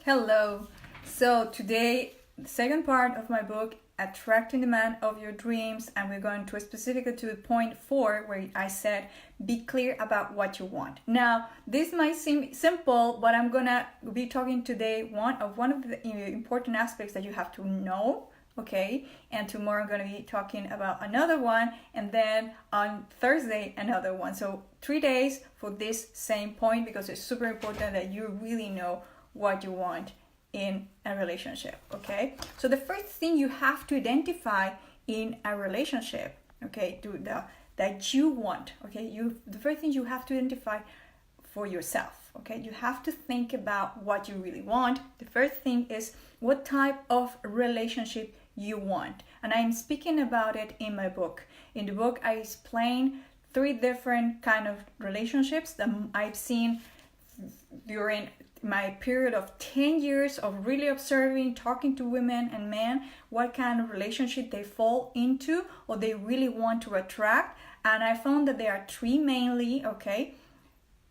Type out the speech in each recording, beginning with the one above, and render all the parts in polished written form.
Hello. So today, the second part of my book, Attracting the Man of Your Dreams, and we're going to specifically to point 4 where I said, be clear about what you want. Now, this might seem simple, but I'm gonna be talking today one of the important aspects that you have to know. Okay, and tomorrow I'm going to be talking about another one, and then on Thursday another one. So 3 days for this same point, because it's super important that you really know what you want in a relationship. Okay, so the first thing you have to identify in a relationship, okay, that you want, okay, the first thing you have to identify for yourself. Okay, you have to think about what you really want. The first thing is what type of relationship you want, and I'm speaking about it in my book. In the book, I explain 3 different kind of relationships that I've seen during my period of 10 years of really observing, talking to women and men, what kind of relationship they fall into or they really want to attract. And I found that there are 3 mainly, okay?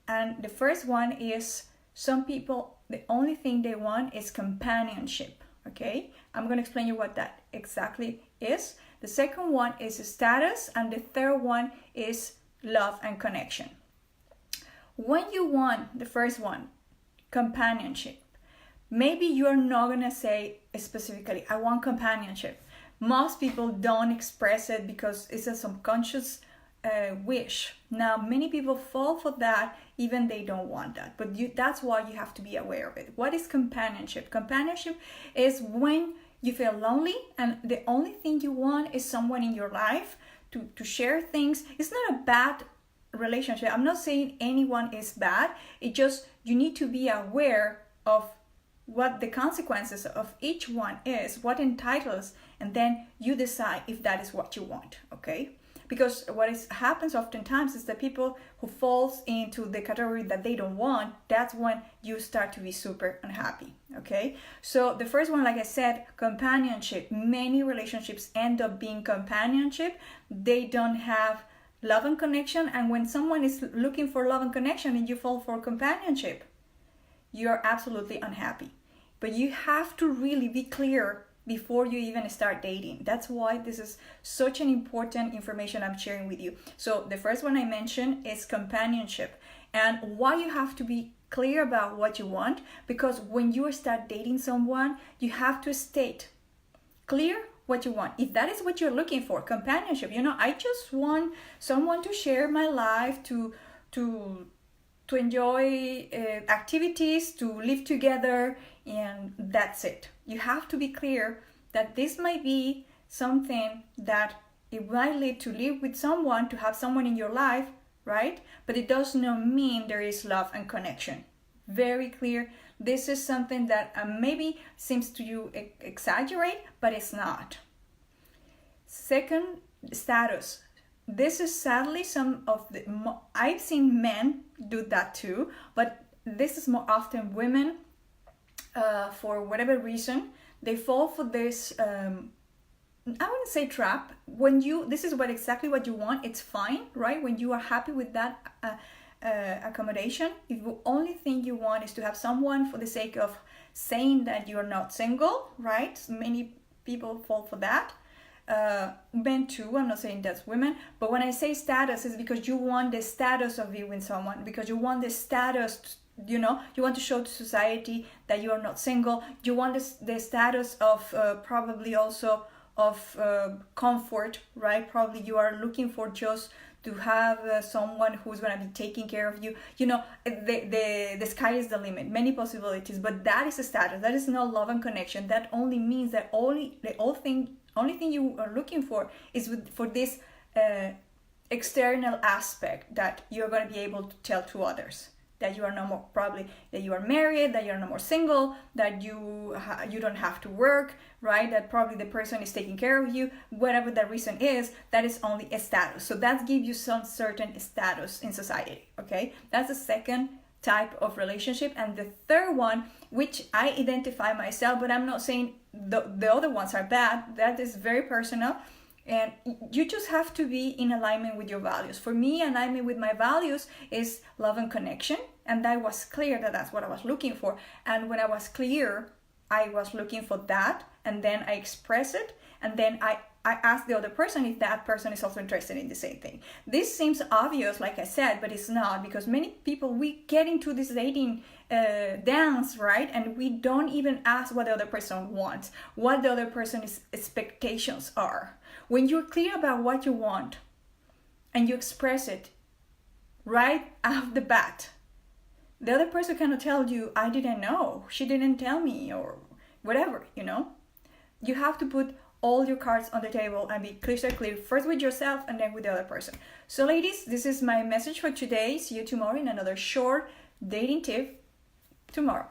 And the first one is, some people, the only thing they want is companionship. Okay, I'm going to explain you what that exactly is. The second one is status, and the third one is love and connection. When you want the first one, companionship, maybe you're not going to say specifically, I want companionship. Most people don't express it because it's a subconscious wish. Now, many people fall for that, even they don't want that. But that's why you have to be aware of it. What is companionship? Companionship is when you feel lonely and the only thing you want is someone in your life to share things. It's not a bad relationship. I'm not saying anyone is bad. It just, you need to be aware of what the consequences of each one is, what entitles, and then you decide if that is what you want, okay? Because what happens oftentimes is that people who falls into the category that they don't want, that's when you start to be super unhappy, okay? So the first one, like I said, companionship. Many relationships end up being companionship. They don't have love and connection. And when someone is looking for love and connection and you fall for companionship, you're absolutely unhappy. But you have to really be clear before you even start dating. That's why this is such an important information I'm sharing with you. So the first one I mentioned is companionship, and why you have to be clear about what you want, because when you start dating someone, you have to state clear what you want. If that is what you're looking for, companionship, I just want someone to share my life, to enjoy activities, to live together, and that's it. You have to be clear that this might be something that it might lead to live with someone, to have someone in your life, right? But it does not mean there is love and connection. Very clear. This is something that maybe seems to you exaggerate, but it's not. Second, status. This is sadly I've seen men do that too, but this is more often women, for whatever reason, they fall for this, I wouldn't say trap. This is exactly what you want, it's fine, right? When you are happy with that accommodation, if the only thing you want is to have someone for the sake of saying that you're not single, right? Many people fall for that. Men too, I'm not saying that's women, but when I say status, it's because you want the status of being with someone, because you want the status, you want to show to society that you are not single. You want the status of probably also of comfort, right? Probably you are looking for just to have someone who's going to be taking care of you. The sky is the limit, many possibilities, but that is a status. That is not love and connection. That only means that only thing you are looking for is for this external aspect that you're going to be able to tell to others. That you are no more, probably that you are married, that you're no more single, that you don't have to work, right? That probably the person is taking care of you, whatever the reason is, that is only a status. So that gives you some certain status in society, okay? That's the second type of relationship. And the third one, which I identify myself, but I'm not saying the other ones are bad, that is very personal, And you just have to be in alignment with your values. For me, alignment with my values is love and connection. And I was clear that that's what I was looking for. And when I was clear, I was looking for that. And then I express it. And then I ask the other person if that person is also interested in the same thing. This seems obvious, like I said, but it's not, because many people, we get into this dating dance, right? And we don't even ask what the other person wants, what the other person's expectations are. When you're clear about what you want and you express it right off the bat, the other person cannot tell you, I didn't know, she didn't tell me, or whatever, you know? You have to put all your cards on the table and be crystal clear, first with yourself and then with the other person. So ladies, this is my message for today. See you tomorrow in another short dating tip tomorrow.